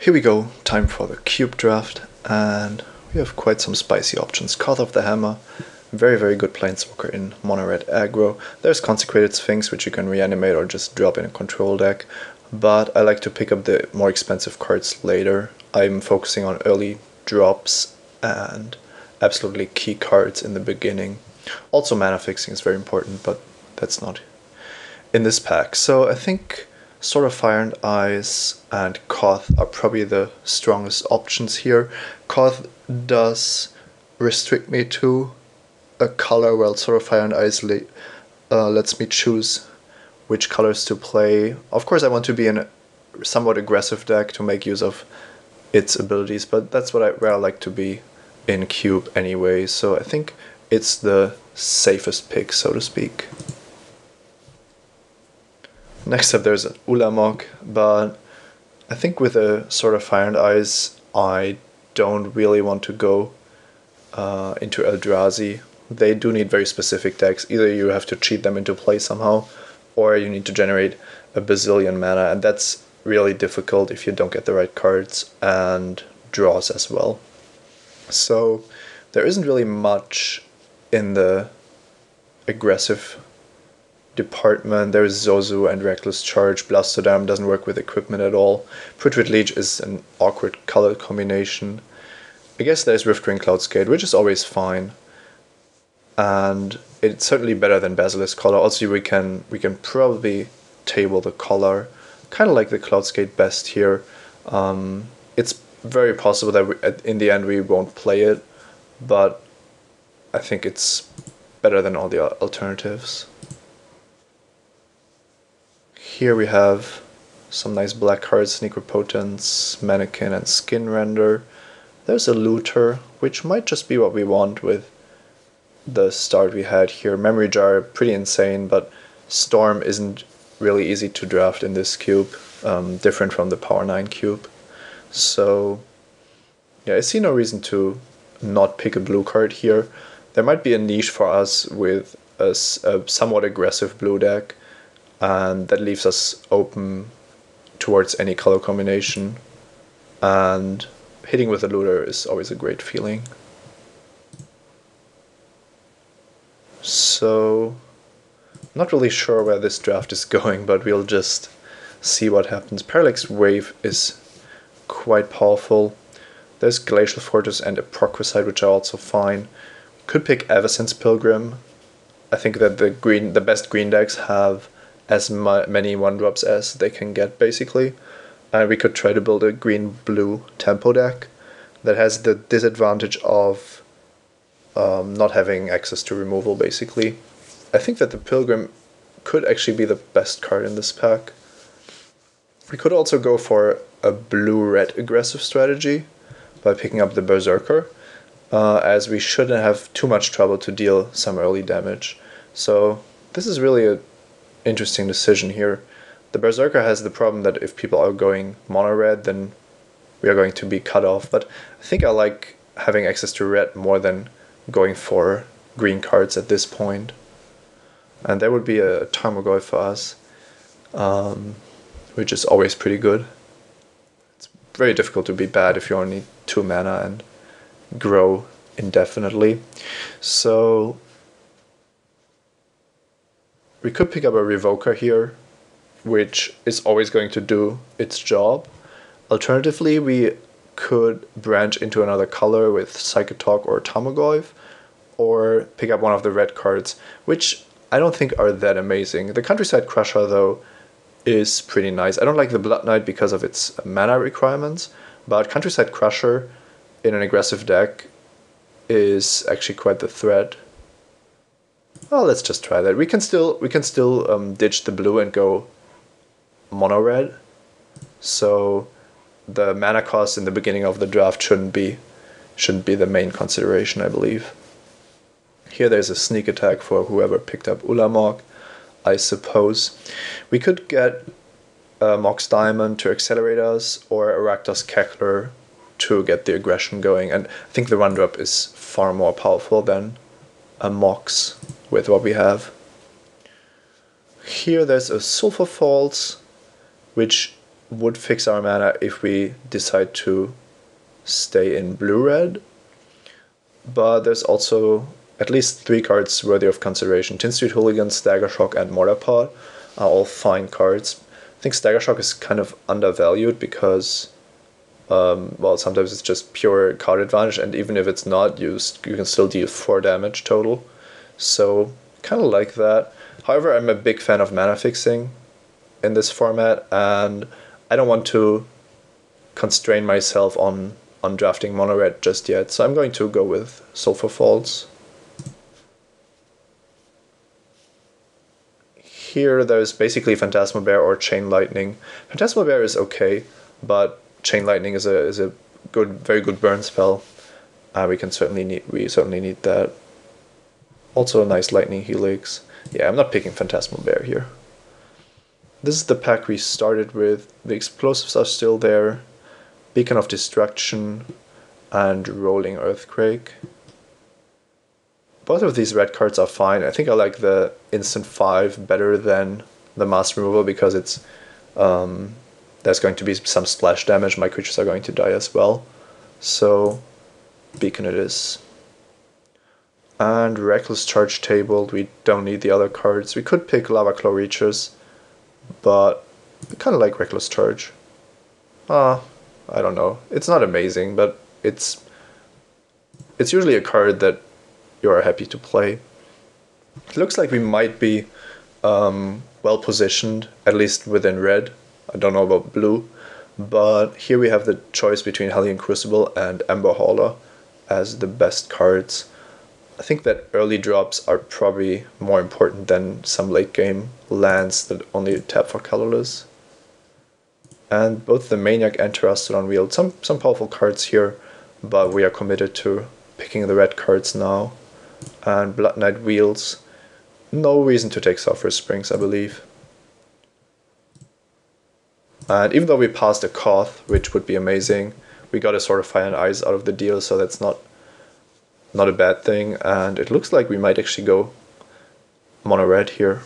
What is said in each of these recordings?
Here we go, time for the cube draft, and we have quite some spicy options. Coth of the Hammer, very good planeswalker in mono red aggro. There's Consecrated Sphinx, which you can reanimate or just drop in a control deck, but I like to pick up the more expensive cards later. I'm focusing on early drops and absolutely key cards in the beginning. Also mana fixing is very important, but that's not in this pack. So I think Sword of Fire and Ice and Koth are probably the strongest options here. Koth does restrict me to a color, while Sword of Fire and Ice lets me choose which colors to play. Of course I want to be in a somewhat aggressive deck to make use of its abilities, but that's where I like to be in Cube anyway, so I think it's the safest pick, so to speak. Next up there's Ulamog, but I think with a Sword of Fire and Ice I don't really want to go into Eldrazi. They do need very specific decks. Either you have to cheat them into play somehow, or you need to generate a bazillion mana, and that's really difficult if you don't get the right cards and draws as well. So there isn't really much in the aggressive department. There's Zozu and Reckless Charge. Blastoderm doesn't work with equipment at all. Pritrid Leech is an awkward color combination. I guess there's Riftwing Cloudskate, which is always fine, and it's certainly better than Basilisk Collar. Also, we can probably table the color, kind of like the Cloudskate best here. It's very possible that in the end we won't play it, but I think it's better than all the alternatives. Here we have some nice black cards, Necropotence, Mannequin, and Skin Render. There's a Looter, which might just be what we want with the start we had here. Memory Jar, pretty insane, but Storm isn't really easy to draft in this cube, different from the Power 9 cube. So yeah, I see no reason to not pick a blue card here. There might be a niche for us with a somewhat aggressive blue deck, and that leaves us open towards any color combination, and hitting with a Looter is always a great feeling. So not really sure where this draft is going, but we'll just see what happens. Parallax Wave is quite powerful. There's Glacial Fortress and a Procrusite, which are also fine. Could pick Eversense Pilgrim. I think that the best green decks have as many 1-drops as they can get, basically. And we could try to build a green-blue tempo deck that has the disadvantage of not having access to removal, basically. I think that the Pilgrim could actually be the best card in this pack. We could also go for a blue-red aggressive strategy by picking up the Berserker, as we shouldn't have too much trouble to deal some early damage. So this is really an interesting decision here. The Berserker has the problem that if people are going mono-red, then we are going to be cut off, but I think I like having access to red more than going for green cards at this point. And there would be a Tarmogoyf for us, which is always pretty good. It's very difficult to be bad if you only need 2 mana and grow indefinitely. So we could pick up a Revoker here, which is always going to do its job. Alternatively, we could branch into another color with Psychotalk or Tarmogoyf, or pick up one of the red cards, which I don't think are that amazing. The Countryside Crusher, though, is pretty nice. I don't like the Blood Knight because of its mana requirements, but Countryside Crusher in an aggressive deck is actually quite the threat. Well, let's just try that. We can still ditch the blue and go mono red. So the mana cost in the beginning of the draft shouldn't be the main consideration, I believe. Here there's a sneak attack for whoever picked up Ulamog, I suppose. We could get Mox Diamond to accelerate us, or a Rakdos Cackler to get the aggression going, and I think the 1-drop is far more powerful than a Mox with what we have. Here there's a Sulphur Falls, which would fix our mana if we decide to stay in blue-red. But there's also at least 3 cards worthy of consideration. Tin Street Hooligan, Stagger Shock, and Mortarpod are all fine cards. I think Stagger Shock is kind of undervalued because, well, sometimes it's just pure card advantage, and even if it's not used, you can still deal 4 damage total. So, kind of like that. However, I'm a big fan of mana fixing in this format, and I don't want to constrain myself on drafting mono red just yet, so I'm going to go with Sulfur Falls. Here there's basically Phantasmal Bear or Chain Lightning. Phantasmal Bear is okay, but Chain Lightning is a very good burn spell. We certainly need that. Also a nice Lightning Helix. Yeah, I'm not picking Phantasmal Bear here. This is the pack we started with. The explosives are still there. Beacon of Destruction and Rolling Earthquake. Both of these red cards are fine. I think I like the instant 5 better than the mass removal because it's there's going to be some splash damage. My creatures are going to die as well. So Beacon it is. And Reckless Charge tabled. We don't need the other cards. We could pick Lava Claw Reaches, but I kind of like Reckless Charge. I don't know. It's not amazing, but it's usually a card that you are happy to play. It looks like we might be well positioned, at least within red. I don't know about blue, but here we have the choice between Hellion Crucible and Ember Hauler as the best cards. I think that early drops are probably more important than some late game lands that only tap for colorless. And both the Maniac and Terrastodon wield some powerful cards here, but we are committed to picking the red cards now. And Blood Knight wields no reason to take Sulphurous Springs, I believe. And even though we passed a Koth, which would be amazing, we got a Sword of Fire and Ice out of the deal, so that's not a bad thing. And it looks like we might actually go mono red here.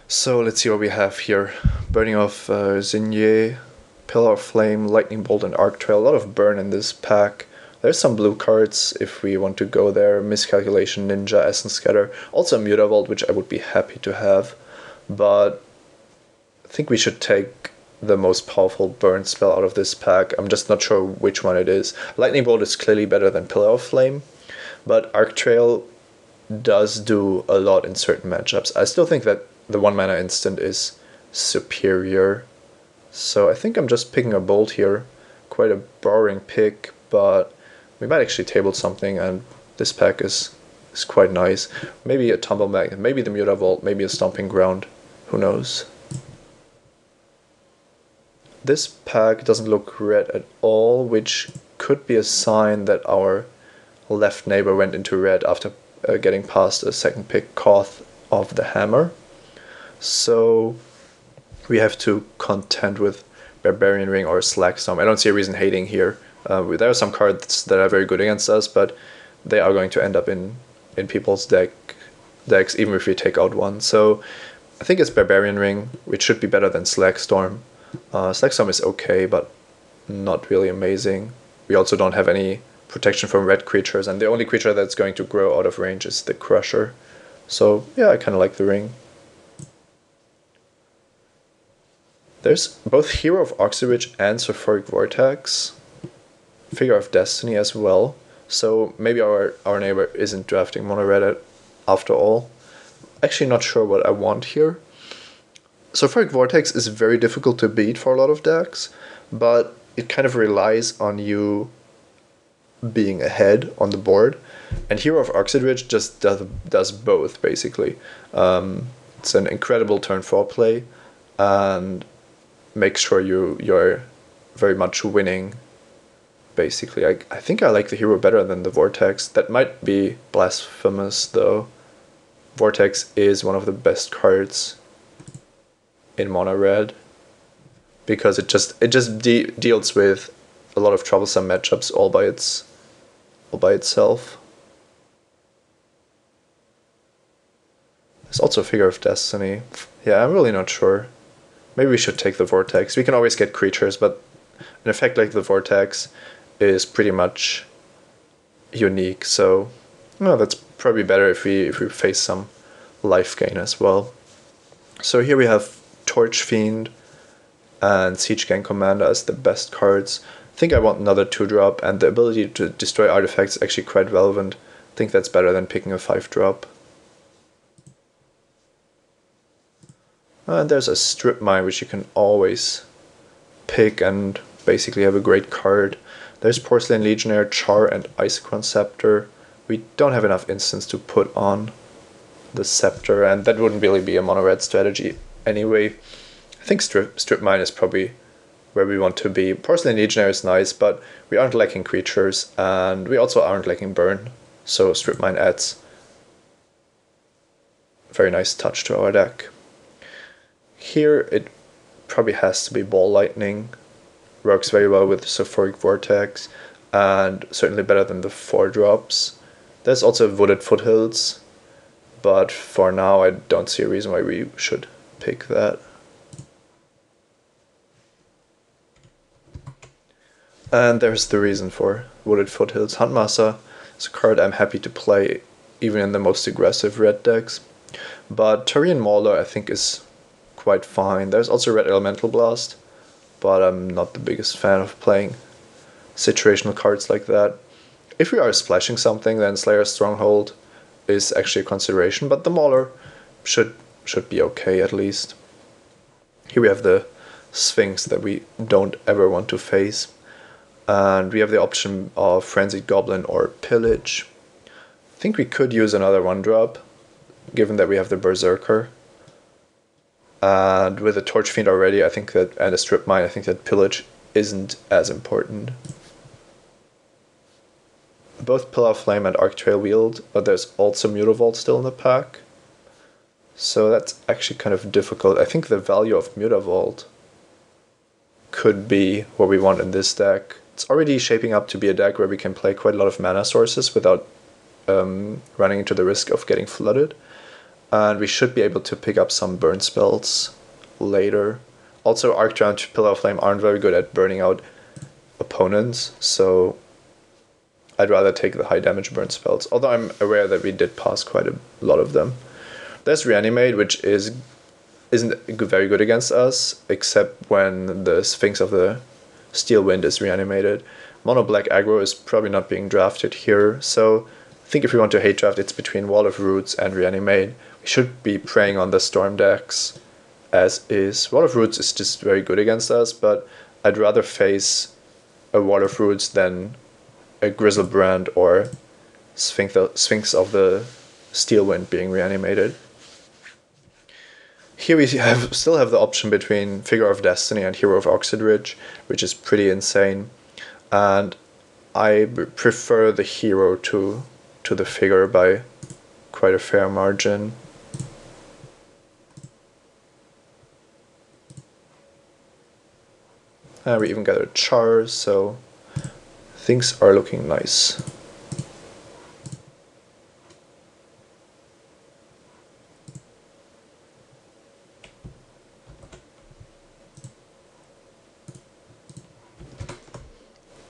So let's see what we have here. Burning of Zinye, Pillar of Flame, Lightning Bolt, and Arc Trail. A lot of burn in this pack. There's some blue cards if we want to go there. Miscalculation, Ninja, Essence Scatter. Also Mutavault, which I would be happy to have. But I think we should take the most powerful burn spell out of this pack. I'm just not sure which one it is. Lightning Bolt is clearly better than Pillar of Flame, but Arc Trail does do a lot in certain matchups. I still think that the 1 mana instant is superior. So I think I'm just picking a Bolt here. Quite a boring pick, but we might actually table something, and this pack is quite nice. Maybe a Tumble Magnet, maybe the Mutavault, maybe a Stomping Ground. Who knows? This pack doesn't look red at all, which could be a sign that our left neighbor went into red after getting past a second pick Koth of the Hammer. So we have to contend with Barbarian Ring or Slackstorm. I don't see a reason hating here. There are some cards that are very good against us, but they are going to end up in people's decks even if we take out one. So I think it's Barbarian Ring, which should be better than Slackstorm. Slackstorm is okay, but not really amazing. We also don't have any protection from red creatures, and the only creature that's going to grow out of range is the Crusher. So yeah, I kind of like the ring. There's both Hero of Oxyrich and Sulfuric Vortex. Figure of Destiny as well. So maybe our neighbor isn't drafting mono red after all. Actually not sure what I want here. Sulfuric Vortex is very difficult to beat for a lot of decks, but it kind of relies on you being ahead on the board. And Hero of Oxyrich just does both, basically. It's an incredible turn 4 play, and make sure you're very much winning, basically. I think I like the hero better than the Vortex. That might be blasphemous, though. Vortex is one of the best cards in mono red, because it just deals with a lot of troublesome matchups all by itself. There's also Figure of Destiny. Yeah, I'm really not sure. Maybe we should take the Vortex. We can always get creatures, but an effect like the Vortex is pretty much unique, so no, that's probably better if we face some life gain as well. So here we have Torch Fiend and Siege Gang Commander as the best cards. I think I want another 2-drop, and the ability to destroy artifacts is actually quite relevant. I think that's better than picking a 5-drop. And there's a Strip Mine, which you can always pick and basically have a great card. There's Porcelain Legionnaire, Char, and Isochron Scepter. We don't have enough instants to put on the Scepter, and that wouldn't really be a mono-red strategy anyway. I think Strip Mine is probably where we want to be. Porcelain Legionnaire is nice, but we aren't lacking creatures, and we also aren't lacking burn, so Strip Mine adds a very nice touch to our deck. Here it probably has to be Ball Lightning. Works very well with Sulfuric Vortex, and certainly better than the 4-drops. There's also Wooded Foothills, but for now I don't see a reason why we should pick that. And there's the reason for Wooded Foothills. Huntmaster is a card I'm happy to play even in the most aggressive red decks. But Taurean Mauler I think is quite fine. There's also Red Elemental Blast, but I'm not the biggest fan of playing situational cards like that. If we are splashing something, then Slayer's Stronghold is actually a consideration, but the Mauler should be okay at least. Here we have the Sphinx that we don't ever want to face, and we have the option of Frenzied Goblin or Pillage. I think we could use another 1-drop, given that we have the Berserker. And with a Torch Fiend already, I think that, and a Strip Mine, I think that Pillage isn't as important. Both Pillar of Flame and Arctrail wield, but there's also Mutavault still in the pack. So that's actually kind of difficult. I think the value of Mutavault could be what we want in this deck. It's already shaping up to be a deck where we can play quite a lot of mana sources without running into the risk of getting flooded. And we should be able to pick up some burn spells later. Also, Arctrail and Pillar of Flame aren't very good at burning out opponents, so I'd rather take the high damage burn spells, although I'm aware that we did pass quite a lot of them. There's Reanimate, which isn't very good against us, except when the Sphinx of the Steel Wind is reanimated. Mono Black Aggro is probably not being drafted here, so I think if we want to hate draft, it's between Wall of Roots and Reanimate. We should be preying on the Storm decks as is. Wall of Roots is just very good against us, but I'd rather face a Wall of Roots than a Grizzlebrand or Sphinx of the Steel Wind being reanimated. Here we still have the option between Figure of Destiny and Hero of Oxidridge, which is pretty insane. And I prefer the Hero to the Figure by quite a fair margin. And we even got a Char, so things are looking nice.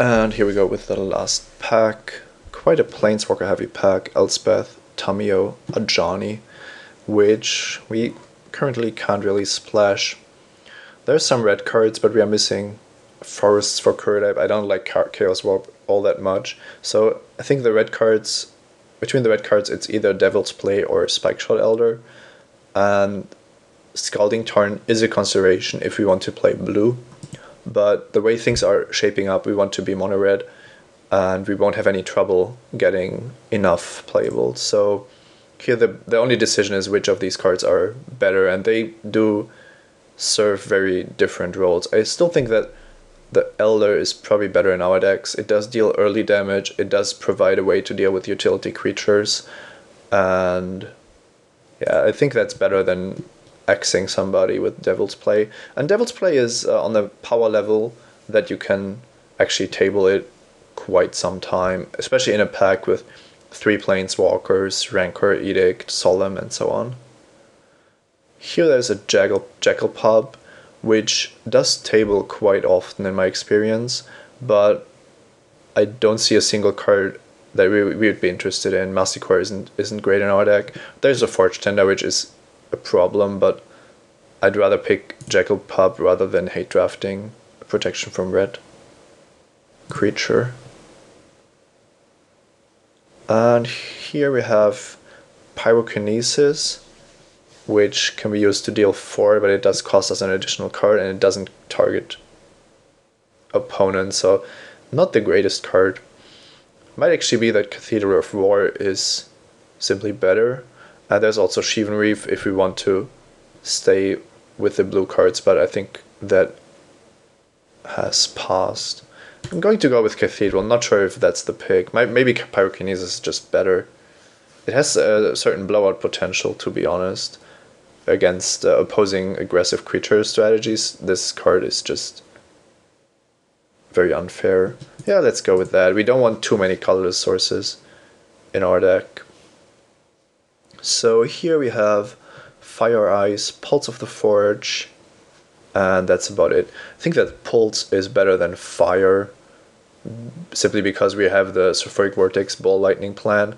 And here we go with the last pack. Quite a Planeswalker heavy pack. Elspeth, Tamio, Ajani, which we currently can't really splash. There's some red cards, but we are missing Forests for Kurtype. I don't like Chaos Warp all that much, so I think the red cards, between the red cards, it's either Devil's Play or Spikeshot Elder, and Scalding Tarn is a consideration if we want to play blue, but the way things are shaping up, we want to be mono red, and we won't have any trouble getting enough playable. So here the only decision is which of these cards are better, and they do serve very different roles. I still think that the Elder is probably better in our decks. It does deal early damage, it does provide a way to deal with utility creatures, and yeah, I think that's better than Xing somebody with Devil's Play. And Devil's Play is on a power level that you can actually table it quite some time, especially in a pack with 3 Planeswalkers, Rancor, Edict, Solemn, and so on. Here there's a Jackal Pub, which does table quite often in my experience, but I don't see a single card that we would be interested in. Masticore isn't great in our deck. There's a Forge Tender, which is a problem, but I'd rather pick Jackal Pup rather than hate drafting protection from red creature. And here we have Pyrokinesis, which can be used to deal 4, but it does cost us an additional card and it doesn't target opponents, so not the greatest card. Might actually be that Cathedral of War is simply better. And there's also Sheevan Reef if we want to stay with the blue cards, but I think that has passed. I'm going to go with Cathedral, not sure if that's the pick. Maybe Pyrokinesis is just better. It has a certain blowout potential, to be honest. Against opposing aggressive creature strategies, this card is just very unfair. Yeah, let's go with that. We don't want too many colorless sources in our deck. So here we have Fire Ice, Pulse of the Forge, and that's about it. I think that Pulse is better than Fire, simply because we have the Sulfuric Vortex Ball Lightning plan,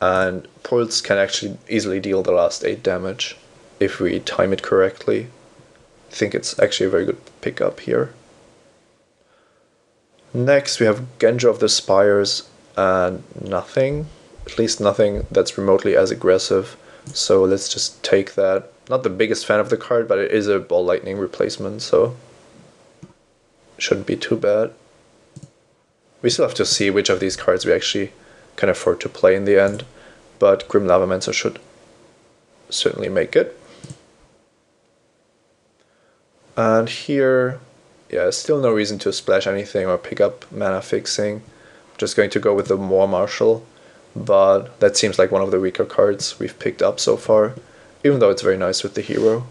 and Pulse can actually easily deal the last 8 damage if we time it correctly. I think it's actually a very good pickup here. Next we have Genja of the Spires and nothing, at least nothing that's remotely as aggressive, so let's just take that. Not the biggest fan of the card, but it is a Ball Lightning replacement, so shouldn't be too bad. We still have to see which of these cards we actually can afford to play in the end, but Grim Lavamancer should certainly make it. And here, yeah, still no reason to splash anything or pick up mana fixing. I'm just going to go with the War Marshal, but that seems like one of the weaker cards we've picked up so far, even though it's very nice with the hero.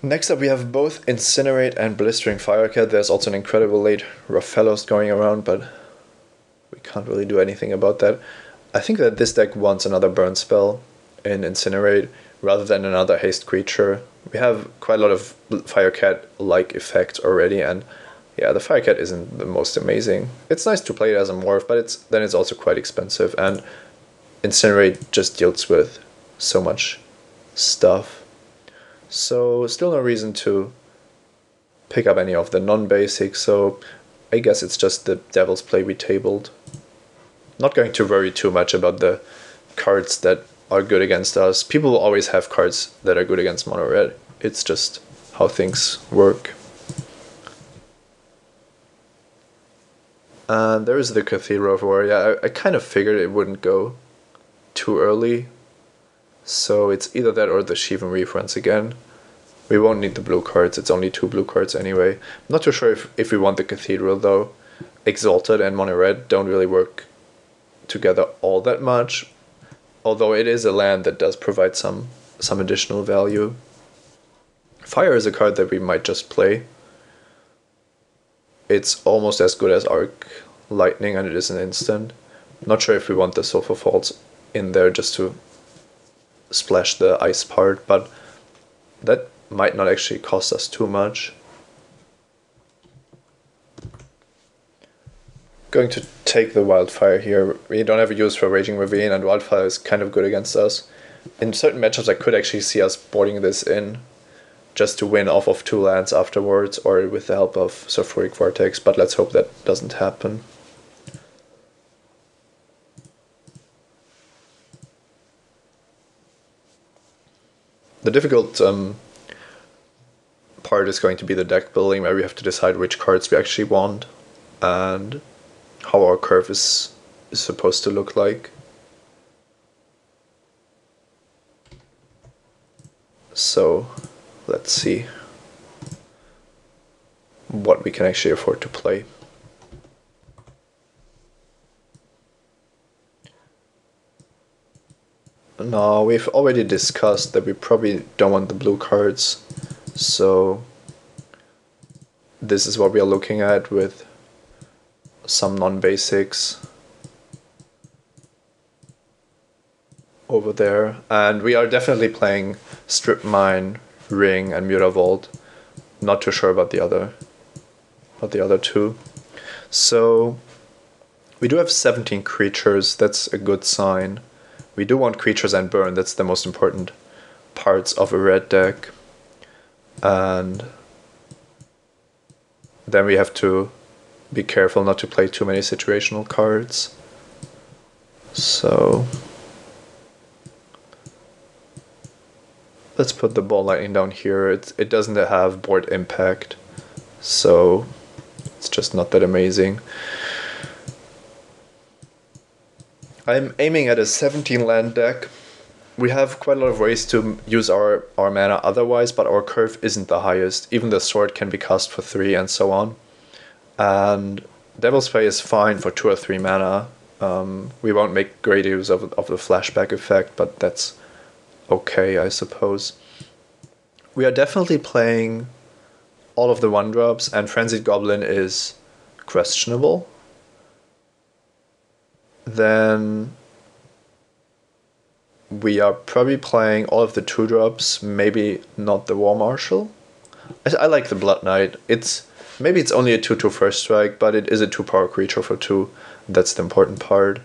Next up we have both Incinerate and Blistering Firecat. There's also an incredible late Rofellos going around, but we can't really do anything about that. I think that this deck wants another burn spell in Incinerate rather than another haste creature. We have quite a lot of Firecat-like effects already, and yeah, the Firecat isn't the most amazing. It's nice to play it as a morph, but then it's also quite expensive, and Incinerate just deals with so much stuff. So still no reason to pick up any of the non-basics, so I guess it's just the Devil's Play we tabled. Not going to worry too much about the cards that are good against us. People will always have cards that are good against mono red. It's just how things work. And there is the Cathedral of War. Yeah, I kind of figured it wouldn't go too early. So it's either that or the Sheevan Reef once again. We won't need the blue cards, it's only 2 blue cards anyway. I'm not too sure if we want the Cathedral though. Exalted and mono red don't really work together all that much, although it is a land that does provide some additional value. Fire is a card that we might just play. It's almost as good as Arc Lightning and it is an instant. Not sure if we want the Sulfur Faults in there just to splash the ice part, but that might not actually cost us too much. Going to take the Wildfire here. We don't have a use for Raging Ravine, and Wildfire is kind of good against us. In certain matchups I could actually see us boarding this in just to win off of 2 lands afterwards, or with the help of Sulfuric Vortex, but let's hope that doesn't happen. The difficult part is going to be the deck building, where we have to decide which cards we actually want and how our curve is supposed to look like. So let's see what we can actually afford to play. Now, we've already discussed that we probably don't want the blue cards, so this is what we are looking at with some non-basics over there. And we are definitely playing Strip Mine, Ring and Mutavault. Not too sure about the other two. So we do have 17 creatures. That's a good sign. We do want creatures and burn. That's the most important parts of a red deck. And then we have to be careful not to play too many situational cards. So let's put the ball lightning down here. It doesn't have board impact, so it's just not that amazing. I'm aiming at a 17 land deck. We have quite a lot of ways to use our mana otherwise, but our curve isn't the highest. Even the sword can be cast for 3 and so on. And Devil's Play is fine for 2 or 3 mana. We won't make great use of the flashback effect, but that's okay, I suppose. We are definitely playing all of the 1-drops, and Frenzied Goblin is questionable. Then we are probably playing all of the 2-drops, maybe not the War Marshal. I like the Blood Knight. Maybe it's only a 2/2 first strike, but it is a 2-power creature for 2. That's the important part.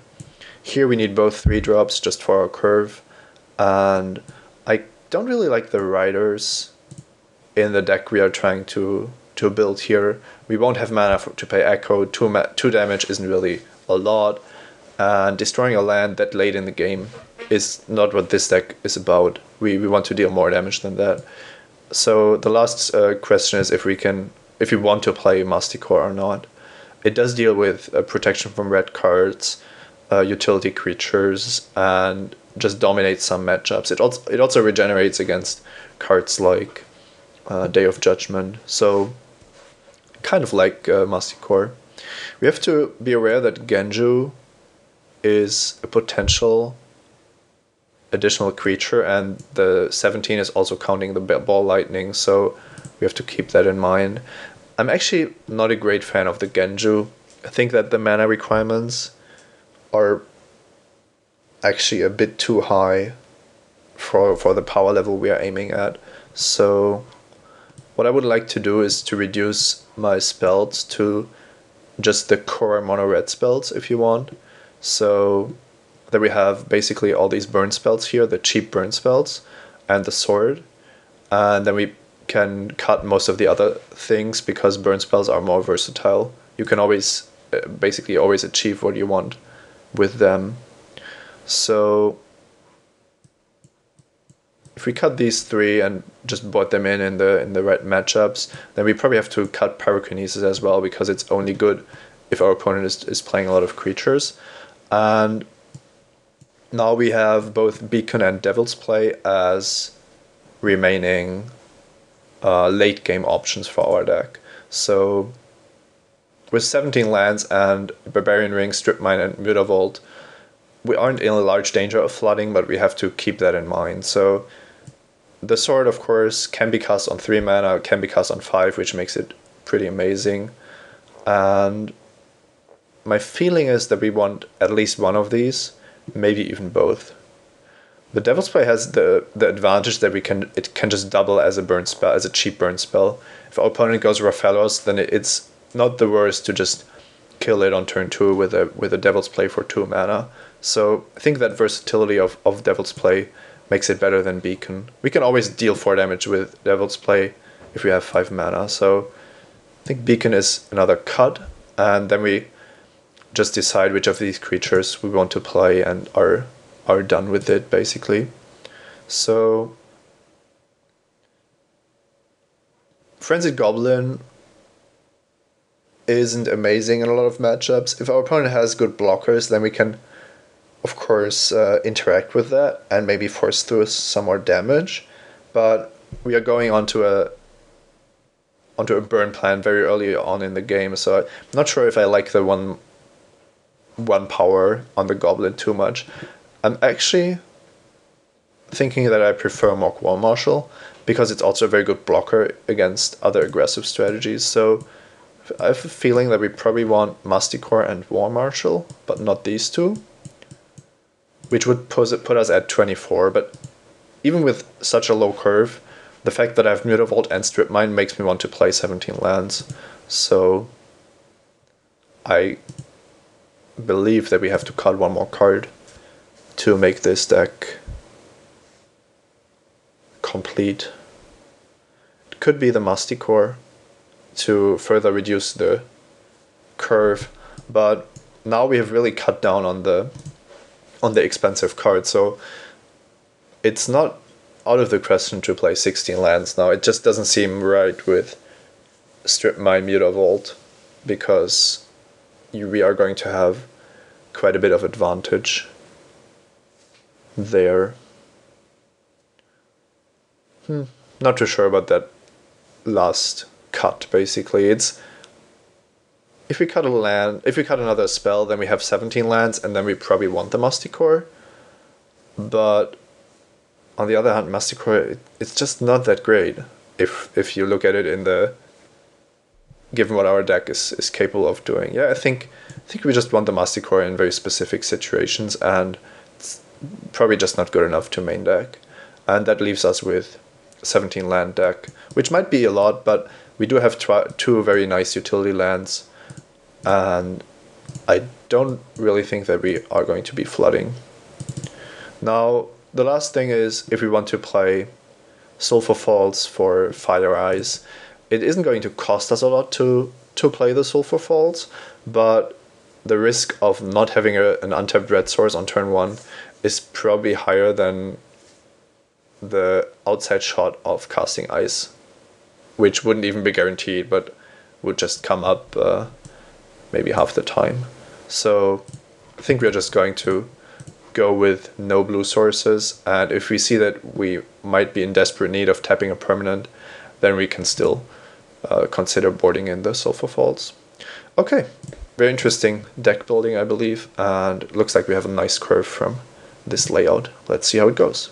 Here we need both 3-drops just for our curve. And I don't really like the Riders in the deck we are trying to build here. We won't have mana to pay Echo. 2 damage isn't really a lot. And destroying a land that late in the game is not what this deck is about. We want to deal more damage than that. So the last question is if we want to play Masticore or not. It does deal with protection from red cards, utility creatures, and just dominates some matchups. It also regenerates against cards like Day of Judgment. So kind of like Masticore. We have to be aware that Genju is a potential additional creature, and the 17 is also counting the ball lightning, so we have to keep that in mind. I'm actually not a great fan of the Genju. I think that the mana requirements are actually a bit too high for the power level we are aiming at. So what I would like to do is to reduce my spells to just the core mono red spells if you want. So that we have basically all these burn spells here, the cheap burn spells, and the sword. And then we can cut most of the other things because burn spells are more versatile. You can always, basically always achieve what you want with them. So if we cut these 3 and just bot them in the right matchups, then we probably have to cut Pyrokinesis as well because it's only good if our opponent is playing a lot of creatures. And now we have both Beacon and Devil's Play as remaining late game options for our deck. So with 17 lands and Barbarian Ring, Strip Mine, and Mutavault, we aren't in a large danger of flooding, but we have to keep that in mind. So the sword, of course, can be cast on 3 mana, can be cast on 5, which makes it pretty amazing. And my feeling is that we want at least one of these, maybe even both. The Devil's Play has the advantage that it can just double as a burn spell, as a cheap burn spell. If our opponent goes Raphaelos, then it's not the worst to just kill it on turn 2 with a Devil's Play for 2 mana. So I think that versatility of Devil's Play makes it better than Beacon. We can always deal 4 damage with Devil's Play if we have 5 mana. So I think Beacon is another cut, and then we just decide which of these creatures we want to play and are done with it, basically. So Frenzied Goblin isn't amazing in a lot of matchups. If our opponent has good blockers, then we can, of course, interact with that and maybe force through some more damage. But we are going onto a burn plan very early on in the game, so I'm not sure if I like the one power on the Goblin too much. I'm actually thinking that I prefer Mock War Marshal because it's also a very good blocker against other aggressive strategies. So I have a feeling that we probably want Masticore and War Marshal, but not these two, which would put us at 24. But even with such a low curve, The fact that I have Mutavault and Strip Mine makes me want to play 17 lands, so I believe that we have to cut one more card to make this deck complete. It could be the Masticore to further reduce the curve, but now we have really cut down on the expensive cards, so it's not out of the question to play 16 lands now. It just doesn't seem right with Strip Mine Mutavault, because we are going to have quite a bit of advantage there. Not too sure about that last cut, basically. It's if we cut a land, if we cut another spell, then we have 17 lands, and then we probably want the Masticore. But on the other hand, Masticore, it's just not that great if you look at it in the given what our deck is capable of doing. Yeah, I think we just want the Masticore in very specific situations, and it's probably just not good enough to main deck. And that leaves us with 17 land deck, which might be a lot, but we do have two very nice utility lands, and I don't really think that we are going to be flooding. Now, the last thing is, if we want to play Sulfur Falls for Fire Eyes, it isn't going to cost us a lot to play the Sulfur Falls, but the risk of not having an untapped red source on turn 1 is probably higher than the outside shot of casting Ice, which wouldn't even be guaranteed, but would just come up maybe half the time. So I think we're just going to go with no blue sources, and if we see that we might be in desperate need of tapping a permanent, then we can still consider boarding in the Sulfur Falls. Okay, very interesting deck building, I believe, and it looks like we have a nice curve from this layout. Let's see how it goes.